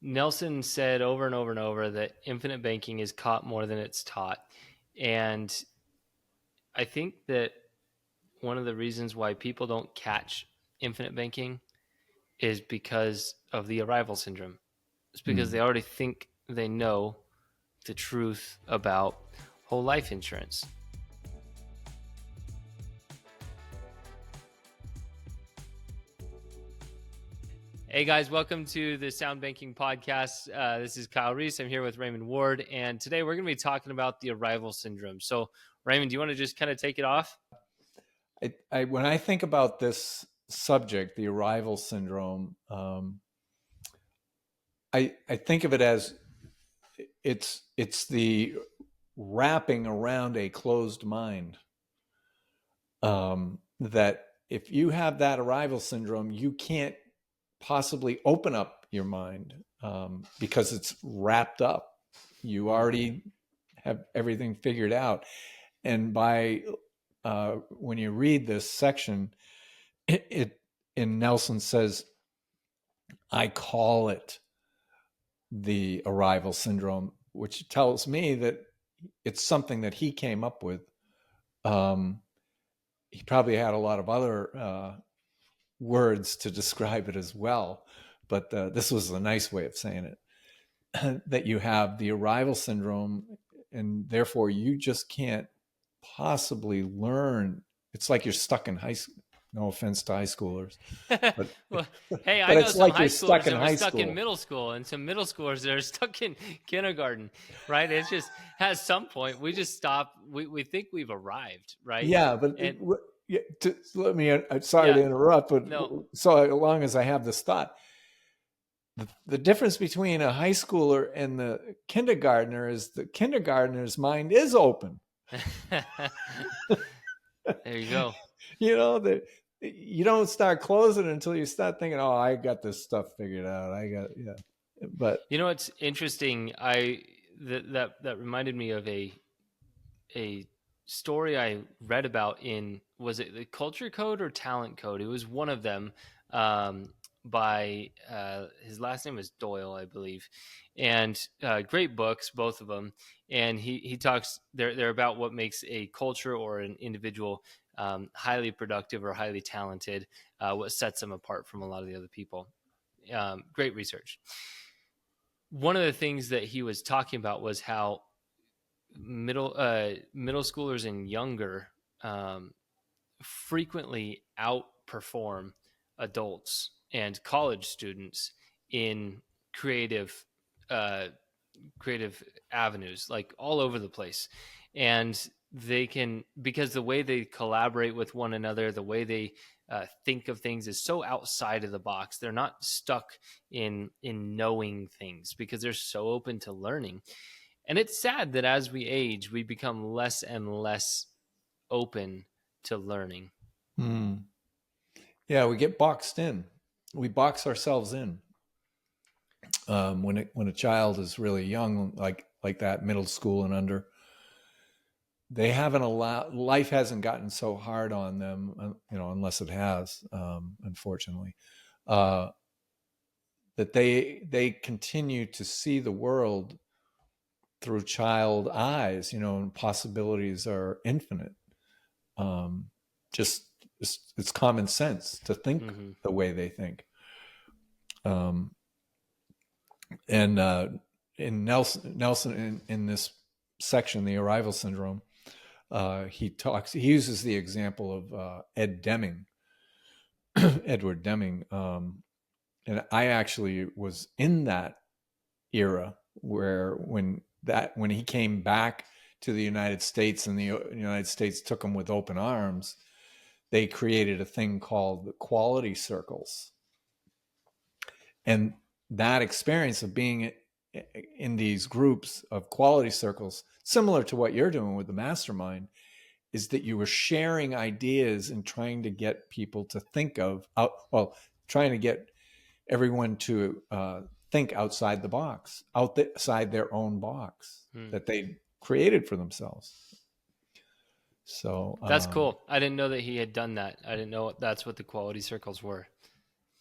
Nelson said over and over and over that infinite banking is caught more than it's taught. And I think that one of the reasons why people don't catch infinite banking is because of the arrival syndrome. It's because they already think they know the truth about whole life insurance. Hey guys, welcome to the Sound Banking Podcast. This is Kyle Reese. I'm here with Raymond Ward, and today we're going to be talking about the arrival syndrome. So, Raymond, do you want to just kind of take it off? When I think about this subject, the arrival syndrome, I think of it as it's the wrapping around a closed mind. That if you have that arrival syndrome, you can't possibly open up your mind because it's wrapped up. You already have everything figured out, and when you read this section, and Nelson says, I call it the arrival syndrome, which tells me that it's something that he came up with. He probably had a lot of other words to describe it as well, but this was a nice way of saying it, that you have the arrival syndrome, and therefore you just can't possibly learn. It's like you're stuck in high school. No offense to high schoolers, but Well, hey, I but know it's some like high you're stuck schoolers in that were high stuck in school. middle school and some middle schoolers that are stuck in kindergarten, right? It's just at some point we just stop. We think we've arrived, right? Yeah, but And let me. Sorry yeah, to interrupt, but no, so long as I have this thought, the difference between a high schooler and the kindergartner is the kindergartner's mind is open. there you go. You know that you don't start closing until you start thinking, "Oh, I got this stuff figured out." But You know what's interesting? That reminded me of a story I read about in, was it the Culture Code or Talent Code? It was one of them, by his last name is Doyle, I believe, and great books, both of them. And he talks, they're about what makes a culture or an individual highly productive or highly talented, what sets them apart from a lot of the other people. Great research. One of the things that he was talking about was how middle schoolers and younger frequently outperform adults and college students in creative uh, creative avenues, like all over the place. And they can, because the way they collaborate with one another, the way they think of things is so outside of the box. They're not stuck in knowing things because they're so open to learning. And it's sad that as we age, we become less and less open to learning. yeah, we get boxed in. We box ourselves in. When a child is really young, like that, middle school and under, they haven't allowed, life hasn't gotten so hard on them, unless it has, unfortunately, uh, that they continue to see the world through child eyes, and possibilities are infinite. Just it's common sense to think the way they think. Um, and in Nelson in this section, the arrival syndrome, he uses the example of Edward Deming, and I actually was in that era where when he came back to the United States and the United States took him with open arms, they created a thing called the quality circles. And that experience of being in these groups of quality circles, similar to what you're doing with the mastermind, is that you were sharing ideas and trying to get people to think trying to get everyone to think outside the box, outside their own box that they created for themselves. So That's cool. I didn't know that he had done that. I didn't know that's what the quality circles were.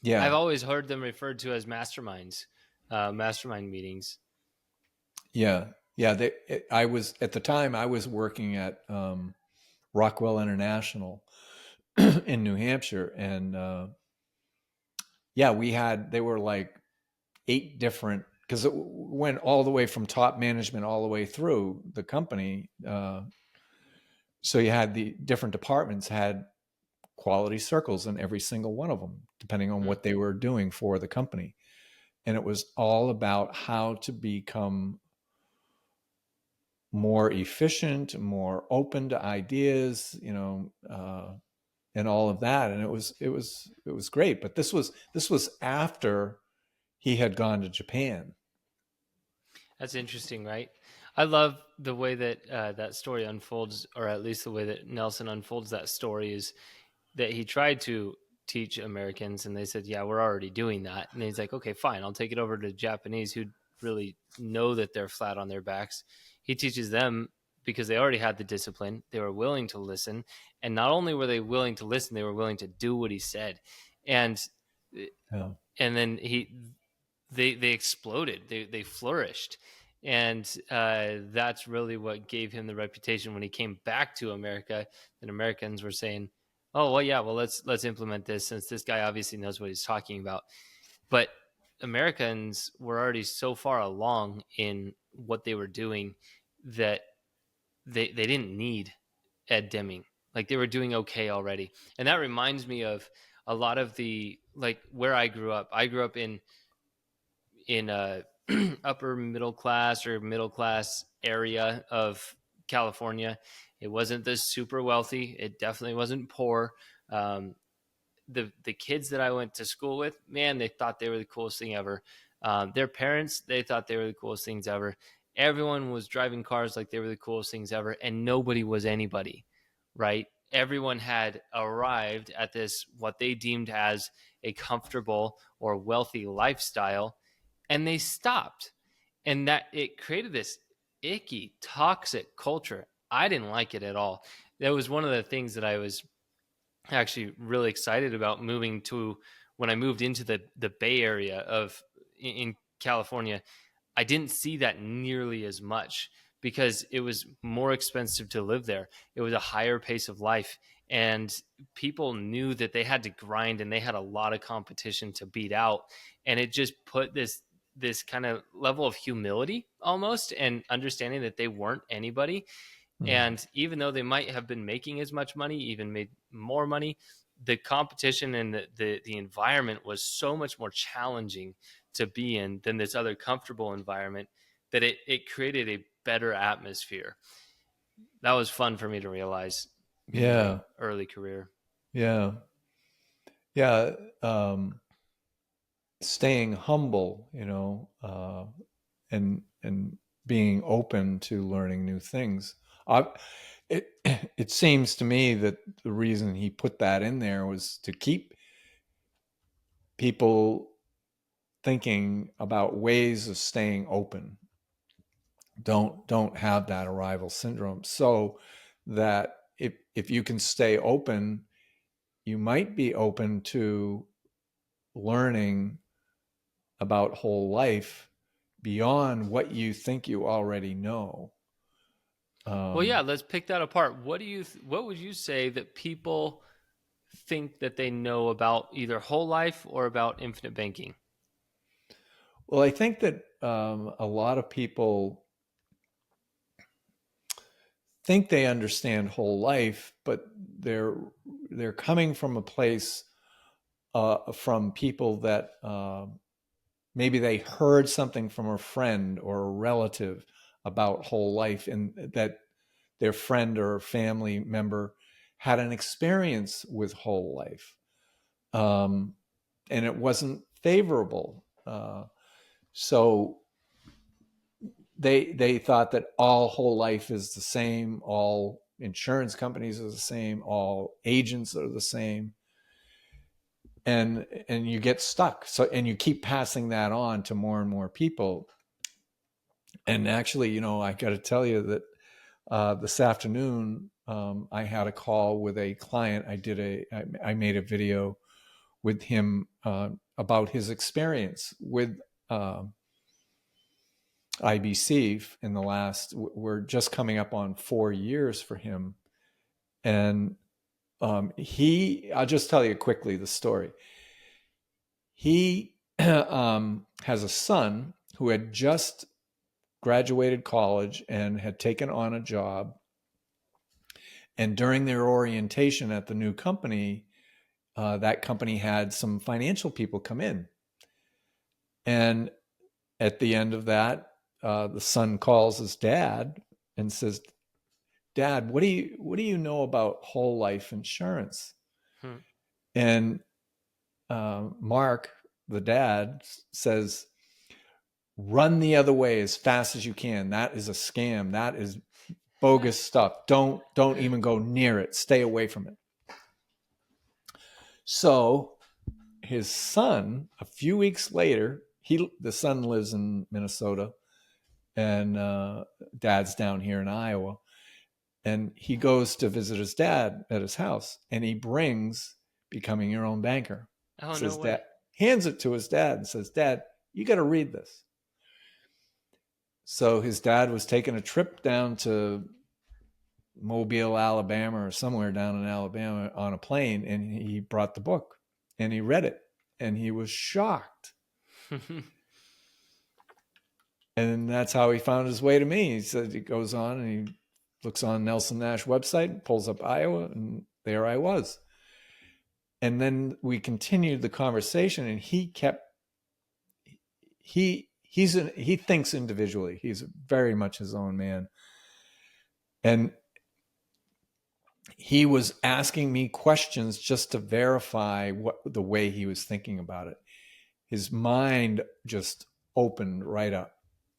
yeah, I've always heard them referred to as masterminds. mastermind meetings. Yeah, yeah. I was at the time I was working at Rockwell International in New Hampshire, and yeah, they were like 8 different, because it went all the way from top management all the way through the company. So you had the different departments had quality circles in every single one of them, depending on Hmm. what they were doing for the company. And it was all about how to become more efficient, more open to ideas, and all of that. And it was great. But this was after he had gone to Japan. That's interesting, right? I love the way that that story unfolds, or at least the way that Nelson unfolds that story is that he tried to teach Americans, and they said, "Yeah, we're already doing that." And he's like, "Okay, fine, I'll take it over to Japanese who really know that they're flat on their backs." He teaches them because they already had the discipline, they were willing to listen, and not only were they willing to listen, they were willing to do what he said, and Yeah. then they exploded, they flourished, and that's really what gave him the reputation when he came back to America. That Americans were saying, "Oh well, yeah, well let's implement this since this guy obviously knows what he's talking about." But Americans were already so far along in what they were doing that they didn't need Ed Deming. Like they were doing okay already, and that reminds me of a lot of the like where I grew up. I grew up in a upper middle class or middle class area of California. It wasn't the super wealthy. It definitely wasn't poor. Um, the kids that I went to school with, man, they thought they were the coolest thing ever. Their parents, they thought they were the coolest things ever. Everyone was driving cars like they were the coolest things ever, and nobody was anybody, right? Everyone had arrived at this what they deemed as a comfortable or wealthy lifestyle, and they stopped, and that it created this icky, toxic culture. I didn't like it at all. That was one of the things that I was actually really excited about moving to when I moved into the Bay Area of in California. I didn't see that nearly as much because it was more expensive to live there. It was a higher pace of life, and people knew that they had to grind and they had a lot of competition to beat out. And it just put this kind of level of humility almost and understanding that they weren't anybody. Mm. And even though they might have been making as much money, even made more money, the competition and the environment was so much more challenging to be in than this other comfortable environment that it created a better atmosphere. That was fun for me to realize in my Yeah. early career. Yeah. Yeah. Staying humble, and being open to learning new things. I, it it seems to me that the reason he put that in there was to keep people thinking about ways of staying open. Don't have that arrival syndrome, so that if you can stay open, you might be open to learning about whole life beyond what you think you already know. Well, yeah, Um, let's pick that apart. What would you say that people think that they know about either whole life or about infinite banking? well, I think that a lot of people think they understand whole life, but they're they're coming from a place, from people that maybe they heard something from a friend or a relative about whole life, and that their friend or family member had an experience with whole life, um, and it wasn't favorable. So they thought that all whole life is the same, all insurance companies are the same, all agents are the same, and you get stuck. So and you keep passing that on to more and more people. And actually, I got to tell you that this afternoon, I had a call with a client. I made a video with him about his experience with IBC in the last, we're just coming up on 4 years for him. And I'll just tell you quickly the story. He has a son who had just graduated college and had taken on a job. And during their orientation at the new company, that company had some financial people come in. And at the end of that, the son calls his dad and says, "Dad, what do you know about whole life insurance?" Hmm. And Mark, the dad, says, "Run the other way as fast as you can. That is a scam. That is bogus stuff. Don't even go near it. Stay away from it." So his son, a few weeks later, the son lives in Minnesota, and dad's down here in Iowa. And he goes to visit his dad at his house, and he brings Becoming Your Own Banker. Oh, no Says dad, way. hands it to his dad and says, "Dad, you got to read this." So his dad was taking a trip down to Mobile, Alabama, or somewhere down in Alabama on a plane, and he brought the book and he read it, and he was shocked. And that's how he found his way to me. He said he goes on and he looks on Nelson Nash website, pulls up Iowa, and there I was. And then we continued the conversation, and he thinks individually. He's very much his own man. And he was asking me questions just to verify the way he was thinking about it. His mind just opened right up.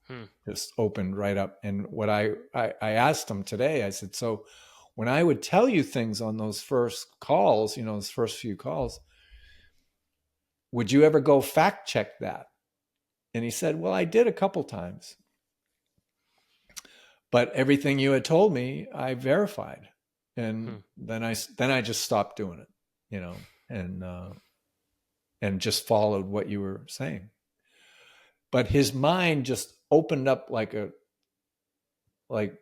Hmm. Just opened right up. And what I asked him today, I said, "So when I would tell you things on those first calls, those first few calls, would you ever go fact check that?" And he said, "Well, I did a couple times, but everything you had told me, I verified." And Hmm. then I just stopped doing it, and just followed what you were saying. But his mind just opened up like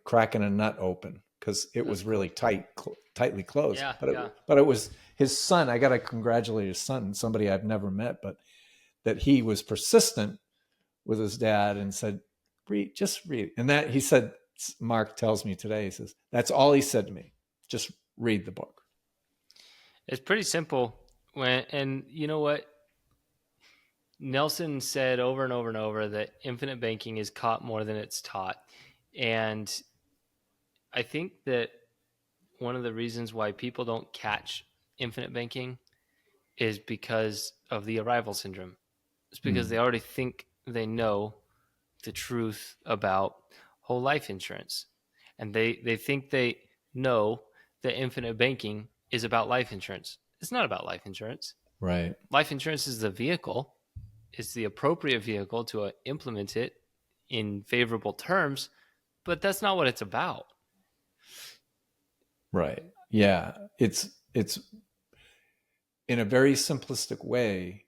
cracking a nut open, because it That's was cool. really tightly closed. Yeah, But yeah. it was his son. I got to congratulate his son, somebody I've never met, but that he was persistent with his dad and said, just read. And that he said, Mark tells me today, he says, that's all he said to me. Just read the book. It's pretty simple. And you know what? Nelson said over and over and over that infinite banking is caught more than it's taught. And I think that one of the reasons why people don't catch infinite banking is because of the arrival syndrome. It's because they Mm, already think they know the truth about whole life insurance. And they think they know that infinite banking is about life insurance. It's not about life insurance. right, Life insurance is the vehicle, it's the appropriate vehicle to implement it in favorable terms, but that's not what it's about. right. Yeah, it's in a very simplistic way.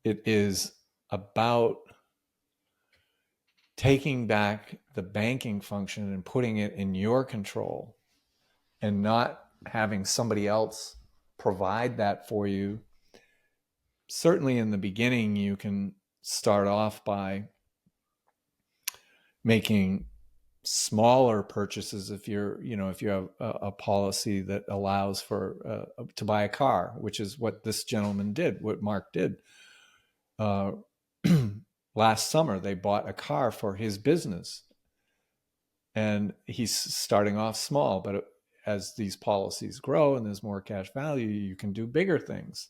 It is about taking back the banking function and putting it in your control, and not having somebody else provide that for you. Certainly in the beginning, you can start off by making smaller purchases if you have a policy that allows for to buy a car, which is what this gentleman did, what Mark did. uh, Last summer they bought a car for his business, and he's starting off small, but as these policies grow and there's more cash value, you can do bigger things,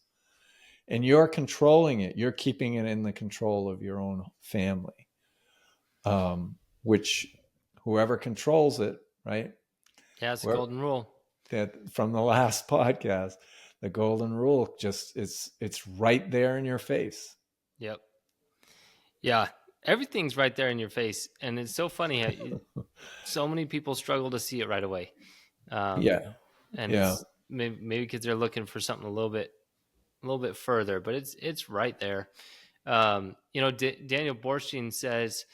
and you're controlling it. You're keeping it in the control of your own family, which whoever controls it, right? Yeah, it's a Where golden rule. that from the last podcast, the golden rule, just it's right there in your face. Yep. Yeah. Everything's right there in your face. And it's so funny how so many people struggle to see it right away. Um, Yeah, and yeah, it's maybe because they're looking for something a little bit further, but it's right there. Daniel Borstein says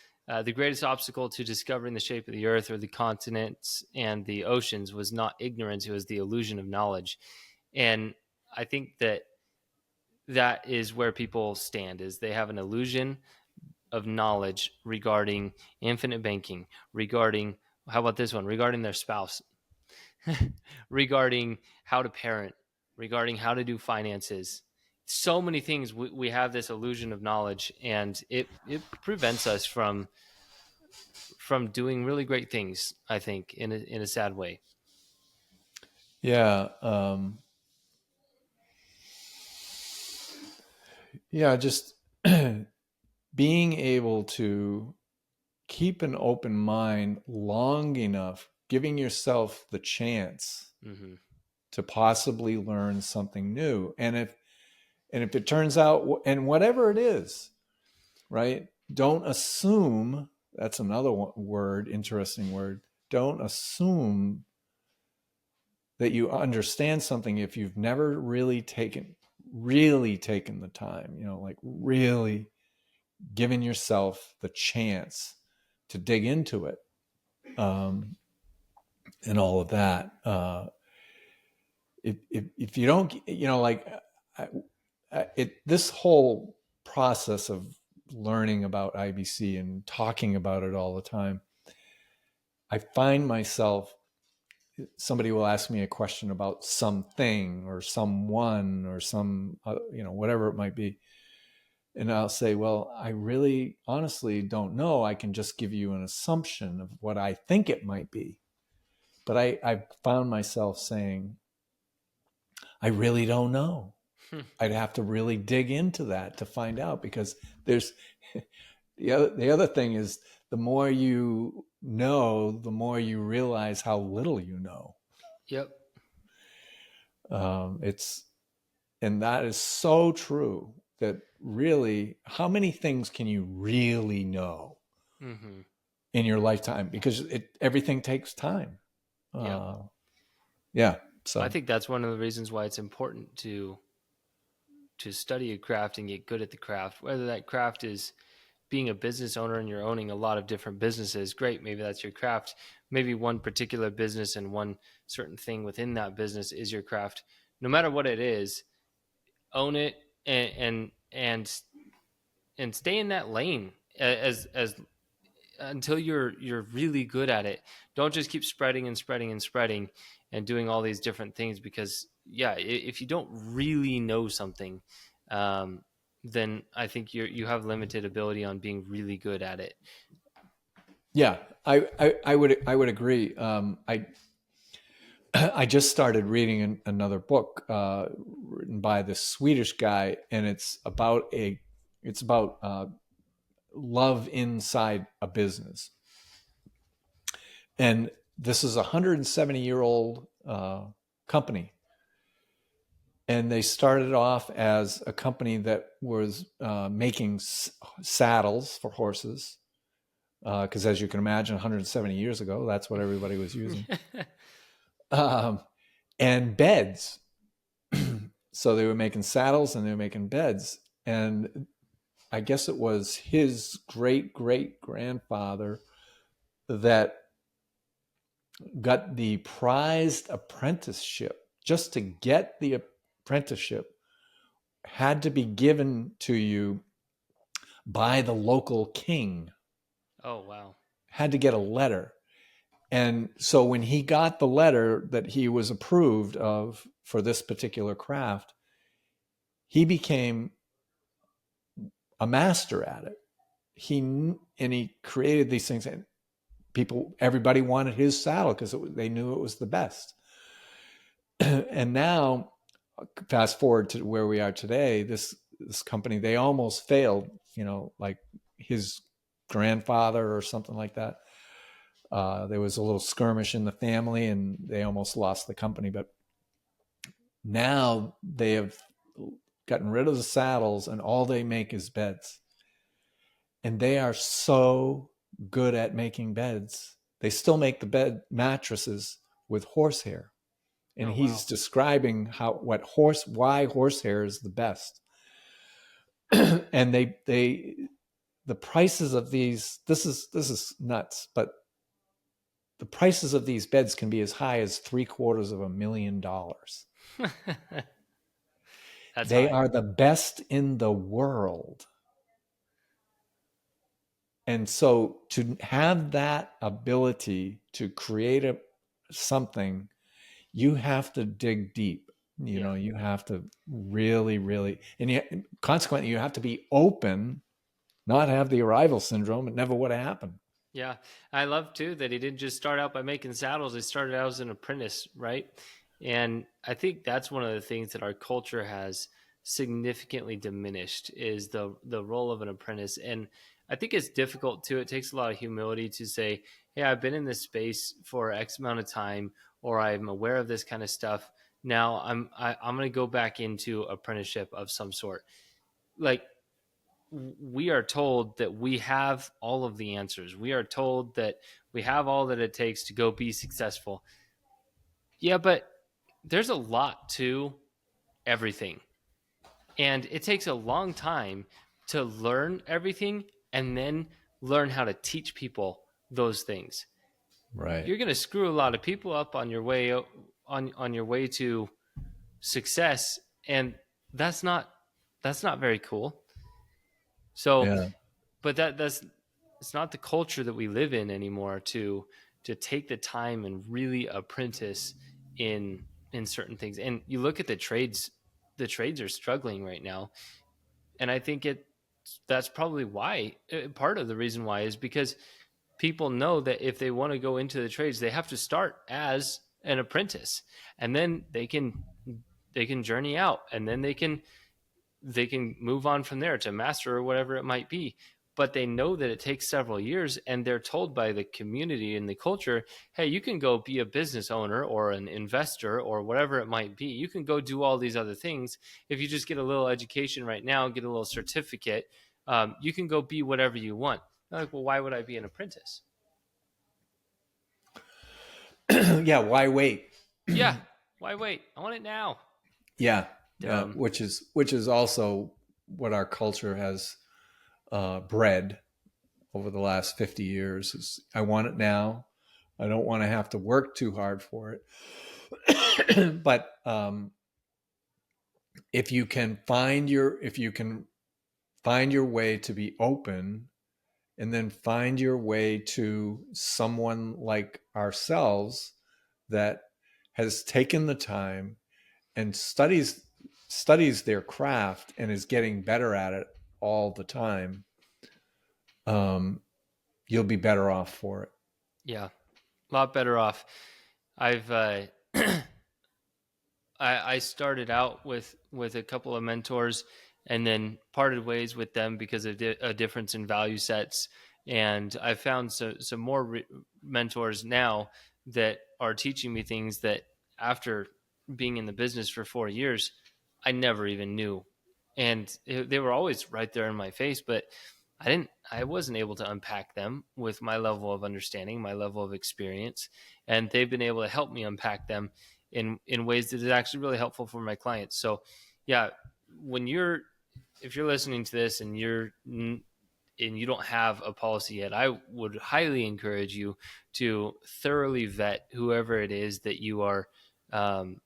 The greatest obstacle to discovering the shape of the earth or the continents and the oceans was not ignorance, it was the illusion of knowledge. And I think that that is where people stand, is they have an illusion of knowledge regarding infinite banking, regarding, how about this one, regarding their spouse, regarding how to parent, regarding how to do finances. So many things we have this illusion of knowledge, and it prevents us from doing really great things, I think, in a sad way. Yeah. Yeah. Just being able to keep an open mind long enough, giving yourself the chance Mm-hmm. to possibly learn something new. And if it turns out, and whatever it is, right? Don't assume, that's another word, interesting word. Don't assume that you understand something if you've never really taken the time, like really given yourself the chance to dig into it, um, and all of that. If you don't, like I, this whole process of learning about IBC and talking about it all the time, I find myself, somebody will ask me a question about something or someone or some, whatever it might be. And I'll say, well, I really honestly don't know. I can just give you an assumption of what I think it might be. But I've found myself saying, I really don't know. I'd have to really dig into that to find out, because there's the other thing is, the more you know, the more you realize how little you know. Yep. It's And that is so true, that really, how many things can you really know Mm-hmm. in your lifetime? Because everything takes time. Yep. Uh, yeah. I So think that's one of the reasons why it's important to study a craft and get good at the craft, whether that craft is being a business owner and you're owning a lot of different businesses. Great, maybe that's your craft. Maybe one particular business and one certain thing within that business is your craft. No matter what it is, own it, and stay in that lane as until you're really good at it. Don't just keep spreading and spreading and spreading and doing all these different things, because yeah, if you don't really know something, um, then I think you have limited ability on being really good at it. yeah, I would agree. I just started reading another book, written by this Swedish guy, and it's about love inside a business. And this is a 170-year-old company, and they started off as a company that was making saddles for horses, because as you can imagine, 170 years ago, that's what everybody was using, um, and beds. So they were making saddles and they were making beds. And I guess it was his great great grandfather that got the prized apprenticeship. Just to get the apprenticeship had to be given to you by the local king, Oh wow. had to get a letter. And so when he got the letter that he was approved of for this particular craft, he became a master at it. He created these things, and everybody wanted his saddle because they knew it was the best. And now, fast forward to where we are today, this company, they almost failed, like his grandfather or something like that. There was a little skirmish in the family and they almost lost the company. But now they have gotten rid of the saddles and all they make is beds. And they are so good at making beds. They still make the bed mattresses with horsehair. And Oh he's wow. describing why horsehair is the best. And the prices of these, this is nuts, but the prices of these beds can be as high as $750,000. That's They high. are the best in the world. And so to have that ability to create something, you have to dig deep. Yeah. You have to really, really, consequently, you have to be open, not have the arrival syndrome. It never would have happened. Yeah, I love too that he didn't just start out by making saddles. He started out as an apprentice, right? And I think that's one of the things that our culture has significantly diminished is the role of an apprentice. And I think it's difficult too. It takes a lot of humility to say, "Hey, I've been in this space for X amount of time, or I'm aware of this kind of stuff. Now I'm going to go back into apprenticeship of some sort." Like we are told that we have all of the answers. We are told that we have all that it takes to go be successful. Yeah, but there's a lot to everything. And it takes a long time to learn everything and then learn how to teach people those things. Right. You're going to screw a lot of people up on your way on your way to success, and that's not that's not very cool. So Yeah. but that's it's not the culture that we live in anymore to take the time and really apprentice in certain things. And you look at the trades are struggling right now, and I think it that's probably why part of the reason why is because people know that if they want to go into the trades they have to start as an apprentice, and then they can journey out, and then they can move on from there to master or whatever it might be. But they know that it takes several years, and they're told by the community and the culture, hey, you can go be a business owner or an investor or whatever it might be. You can go do all these other things. If you just get a little education right now, get a little certificate, you can go be whatever you want. They're like, well, why would I be an apprentice? Yeah. Why wait? Yeah, why wait? I want it now. Yeah. Yeah. Dumb. Which is also what our culture has bred over the last 50 years. Is I want it now. I don't want to have to work too hard for it. But if you can find your way to be open, and then find your way to someone like ourselves that has taken the time and studies their craft and is getting better at it all the time, um, you'll be better off for it. Yeah, a lot better off. I've I started out with a couple of mentors and then parted ways with them because of a difference in value sets. And I found some more mentors now that are teaching me things that after being in the business for 4 years, I never even knew. And they were always right there in my face, but I wasn't able to unpack them with my level of understanding, my level of experience. And they've been able to help me unpack them in ways that is actually really helpful for my clients. So, yeah, when you're if you're listening to this and you don't have a policy yet, I would highly encourage you to thoroughly vet whoever it is um,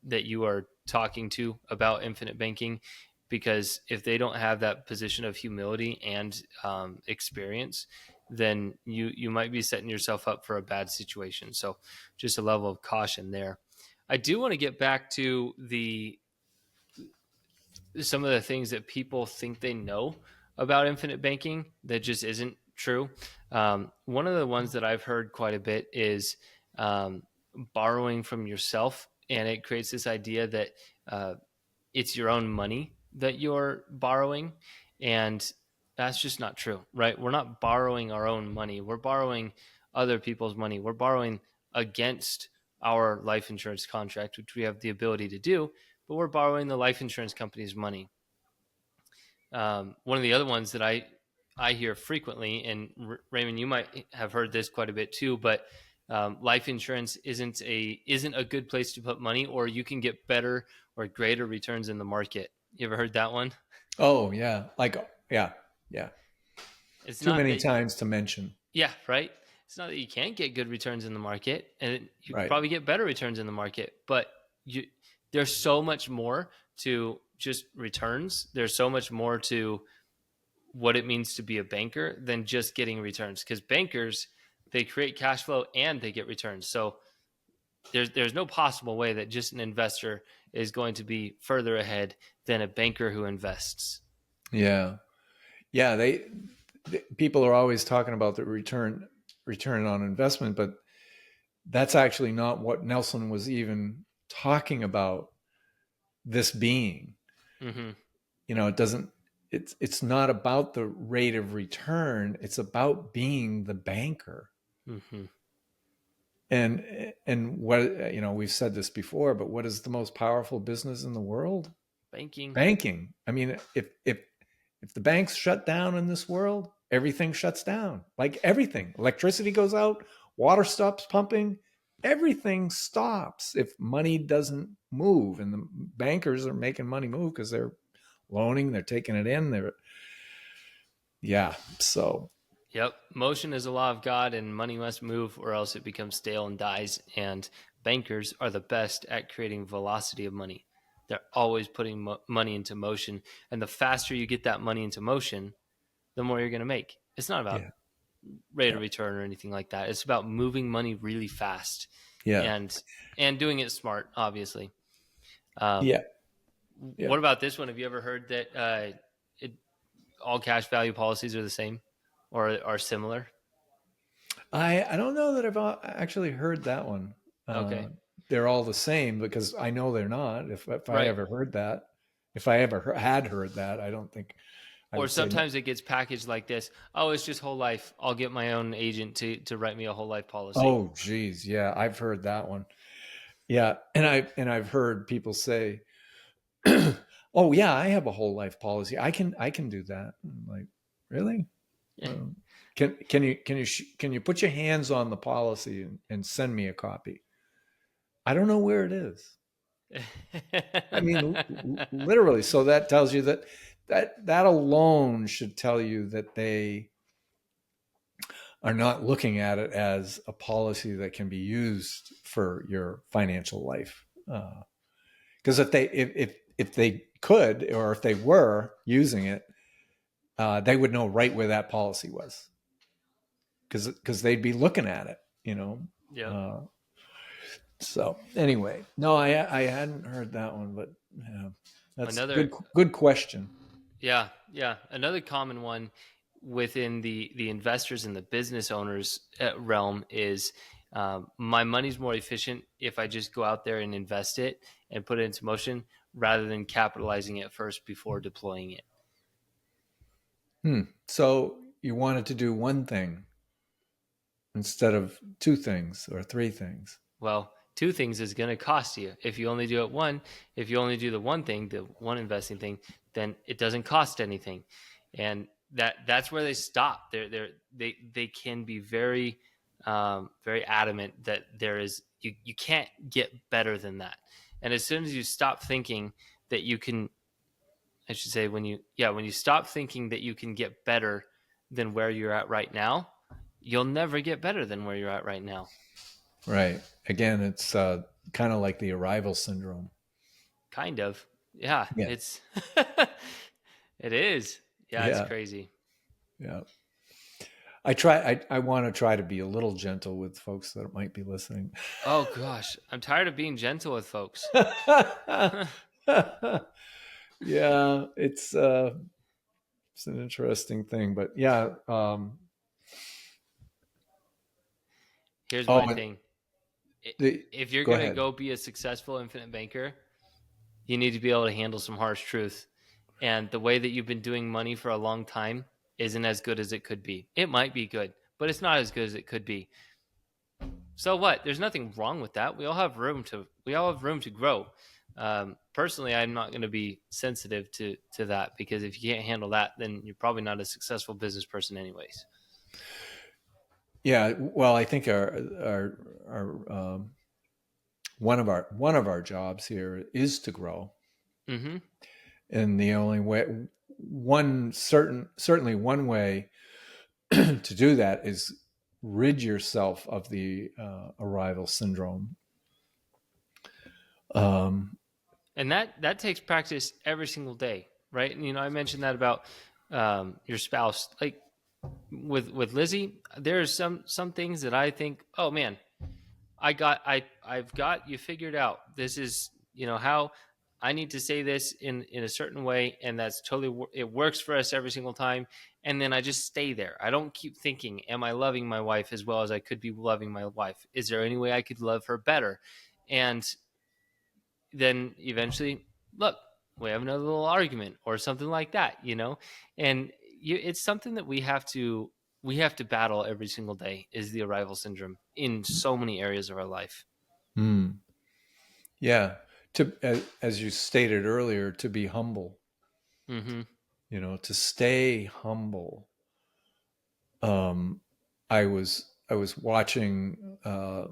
that you are talking to about infinite banking, because if they don't have that position of humility and experience, then you might be setting yourself up for a bad situation. So just a level of caution there. I do want to get back to the some of the things that people think they know about infinite banking that just isn't true. One of the ones that I've heard quite a bit is um, borrowing from yourself, and it creates this idea that uh, it's your own money that you're borrowing, and that's just not true, right? We're not borrowing our own money. We're borrowing other people's money. We're borrowing against our life insurance contract, which we have the ability to do, but we're borrowing the life insurance company's money. One of the other ones that I hear frequently, and Raymond, you might have heard this quite a bit too, but life insurance isn't a good place to put money, or you can get better or greater returns in the market. You ever heard that one? Oh yeah, yeah, yeah. It's Too not many that, times to mention. yeah, right. It's not that you can't get good returns in the market, and you could Right. probably get better returns in the market, but you there's so much more to just returns. There's so much more to what it means to be a banker than just getting returns, because bankers, they create cash flow and they get returns. So there's no possible way that just an investor is going to be further ahead than a banker who invests. Yeah. Yeah. People are always talking about the return on investment, but that's actually not what Nelson was even talking about this being. Mm-hmm. It doesn't, it's not about the rate of return. It's about being the banker. Mm-hmm. And what, we've said this before, but what is the most powerful business in the world? Banking. Banking. I mean, if the banks shut down in this world, everything shuts down. Like everything. Electricity goes out, water stops pumping, everything stops if money doesn't move. And the bankers are making money move because they're loaning, they're taking it in, yeah. So Yep. Motion is a law of God, and money must move or else it becomes stale and dies. And bankers are the best at creating velocity of money. They're always putting money into motion. And the faster you get that money into motion, the more you're going to make. It's not about yeah, rate yeah, of return or anything like that. It's about moving money really fast, yeah, and and doing it smart, obviously. Um, yeah, yeah. what about this one? Have you ever heard that it, all cash value policies are the same or are similar? I don't know that I've actually heard that one. Uh, Okay, they're all the same because I know they're not. If I right. ever heard that, if I ever had heard that, I don't think I Or would say no. sometimes it gets packaged like this. Oh, it's just whole life. I'll get my own agent to write me a whole life policy. Oh, geez, yeah, I've heard that one. Yeah, and I've heard people say, "Oh, yeah, I have a whole life policy. I can do that." I'm like, really? Yeah. Um, can you put your hands on the policy and send me a copy? I don't know where it is. I mean, literally. So that tells you that alone should tell you that they are not looking at it as a policy that can be used for your financial life. Because if they could, or if they were using it, they would know right where that policy was, because they'd be looking at it. Yep. Uh, so anyway, no, I hadn't heard that one, but yeah, that's Another, good question. yeah, yeah. Another common one within the investors and the business owners realm is my money's more efficient if I just go out there and invest it and put it into motion rather than capitalizing it first before deploying it. So you wanted to do one thing instead of two things or three things. Well, two things is going to cost you. If you only do it one, if you only do the one thing, the one investing thing, then it doesn't cost anything. And that's where they stop. They can be very very adamant that you can't get better than that. And as soon as you stop thinking that you can, I should say, when you stop thinking that you can get better than where you're at right now, you'll never get better than where you're at right now. Right. Again, it's kind of like the arrival syndrome. Kind of. Yeah, Yeah. it's it is. Yeah, it's Yeah. crazy. Yeah. I want to try to be a little gentle with folks that might be listening. Oh gosh, I'm tired of being gentle with folks. Yeah, it's an interesting thing, but yeah. Here's Oh, my and thing. the If you're go going to ahead. go be a successful infinite banker, you need to be able to handle some harsh truth. And the way that you've been doing money for a long time isn't as good as it could be. It might be good, but it's not as good as it could be. So what? There's nothing wrong with that. We all have room to grow. Personally, I'm not going to be sensitive to that, because if you can't handle that, then you're probably not a successful business person, anyways. Yeah, well, I think our one of our jobs here is to grow, Mm-hmm. and the only way, one certainly one way to do that is rid yourself of the arrival syndrome. Um, And that takes practice every single day, right? And I mentioned that about your spouse. Like with Lizzie, there's some things that I think, oh man, I've got you figured out. This is how I need to say this in a certain way, and that's totally it works for us every single time. And then I just stay there. I don't keep thinking, am I loving my wife as well as I could be loving my wife? Is there any way I could love her better? And then eventually, look, we have another little argument or something like that. And it's something that we have to battle every single day, is the arrival syndrome in so many areas of our life. hmm. Yeah. As you stated earlier, to be humble, Mm-hmm. to stay humble. Um, I was watching a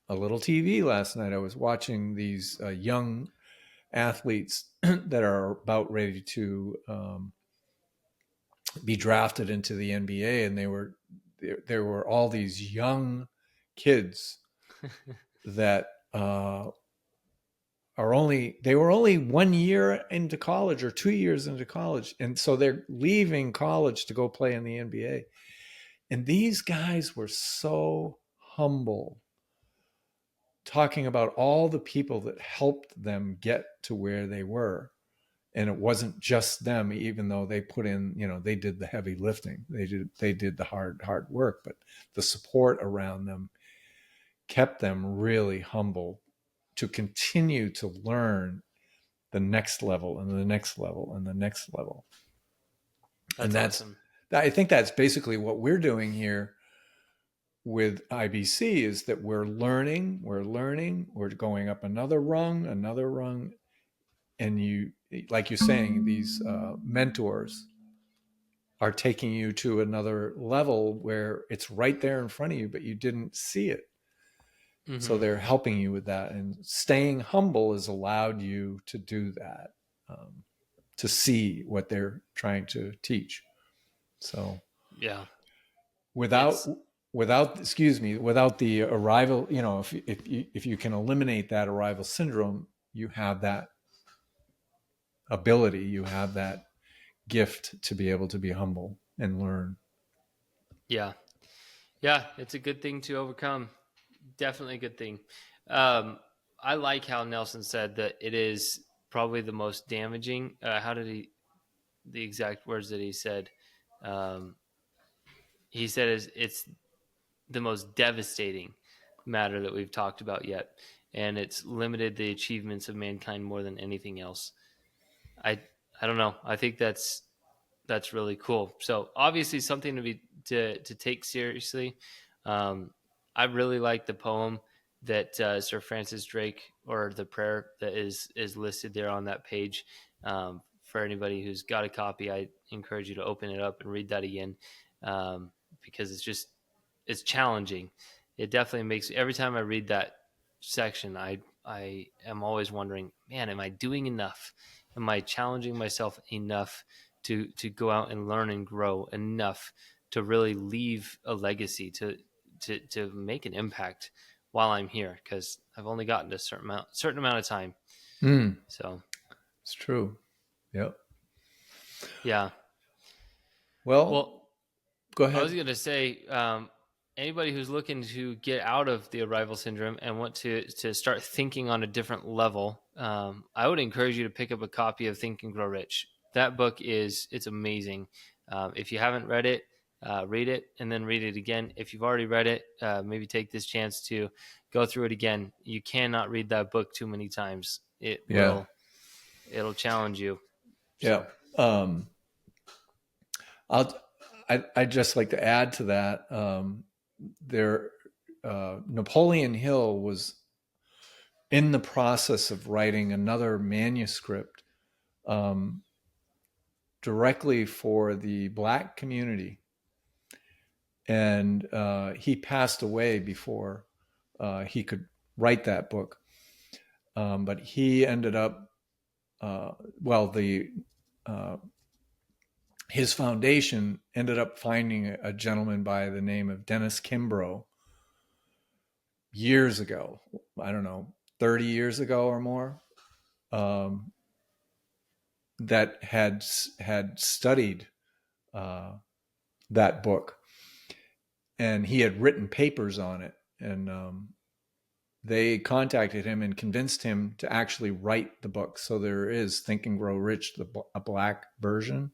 little TV last night. I was watching these young athletes that are about ready to be drafted into the NBA, and there were all these young kids that they were only 1 year into college or 2 years into college, and so they're leaving college to go play in the NBA. And these guys were so humble, talking about all the people that helped them get to where they were. And it wasn't just them, even though they put in, they did the heavy lifting. They did the hard work, but the support around them kept them really humble to continue to learn the next level and the next level and the next level. And That's awesome. I think that's basically what we're doing here with IBC, is that we're learning, we're going up another rung. And like you're saying, these mentors are taking you to another level where it's right there in front of you, but you didn't see it. So Mm-hmm. they're helping you with that, and staying humble has allowed you to do that, to see what they're trying to teach. So Yeah, without it's without the arrival, if you can eliminate that arrival syndrome, you have that ability, you have that gift to be able to be humble and learn. yeah, yeah, it's a good thing to overcome. Definitely a good thing. Um, I like how Nelson said that it is probably the most damaging. How did he? The exact words that he said. Um, he said it's the most devastating matter that we've talked about yet, and it's limited the achievements of mankind more than anything else. I I don't know. I think that's really cool. So obviously something to take seriously. Um, I really like the poem that Sir Francis Drake, or the prayer that is listed there on that page. For anybody who's got a copy, I encourage you to open it up and read that again, um, because it's challenging. It definitely makes, every time I read that section, I am always wondering, man, am I doing enough? Am I challenging myself enough to go out and learn and grow enough to really leave a legacy, to make an impact while I'm here, because I've only gotten a certain amount of time. Mm, So it's true. Yep. yeah. Well, Well, go I was ahead. going to say, anybody who's looking to get out of the arrival syndrome and want to start thinking on a different level, I would encourage you to pick up a copy of Think and Grow Rich. That book it's amazing. If you haven't read it, read it and then read it again. If you've already read it, maybe take this chance to go through it again. You cannot read that book too many times. Yeah. It'll challenge you. Yeah. So Um, I'll, I'd just like to add to that. There, Napoleon Hill was in the process of writing another manuscript, um, directly for the Black community, and he passed away before he could write that book. But he ended up, well, the uh, his foundation ended up finding a gentleman by the name of Dennis Kimbrough years ago. I don't know, 30 years ago or more, um, that had studied uh, that book, and he had written papers on it, and they contacted him and convinced him to actually write the book. So there is Think and Grow Rich, a black version.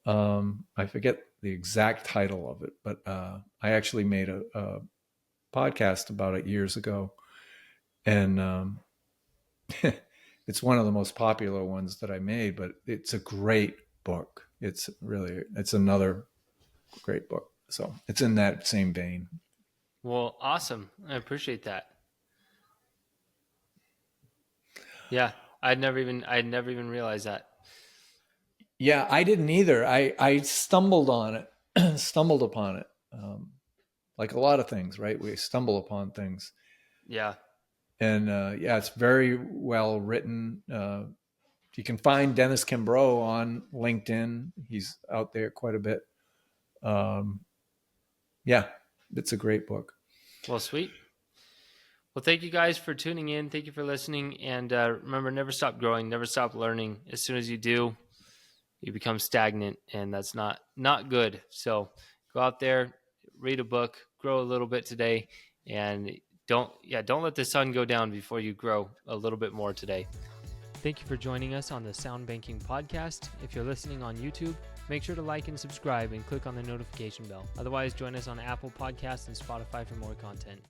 I forget the exact title of it, but I actually made a podcast about it years ago, and it's one of the most popular ones that I made. But it's a great book. It's another great book. So it's in that same vein. Well, awesome. I appreciate that. Yeah, I'd never even realized that. Yeah, I didn't either. I stumbled on it, stumbled upon it. Like a lot of things, right? We stumble upon things, Yeah. and yeah, it's very well written. You can find Dennis Kimbrough on LinkedIn. He's out there quite a bit. Um, yeah, it's a great book. Well, sweet. Well, thank you guys for tuning in. Thank you for listening. And remember, never stop growing, never stop learning. As soon as you do, you become stagnant, and that's not good. So go out there, read a book, grow a little bit today, and don't let the sun go down before you grow a little bit more today. Thank you for joining us on the Sound Banking Podcast. If you're listening on YouTube, make sure to like and subscribe and click on the notification bell. Otherwise, join us on Apple Podcasts and Spotify for more content.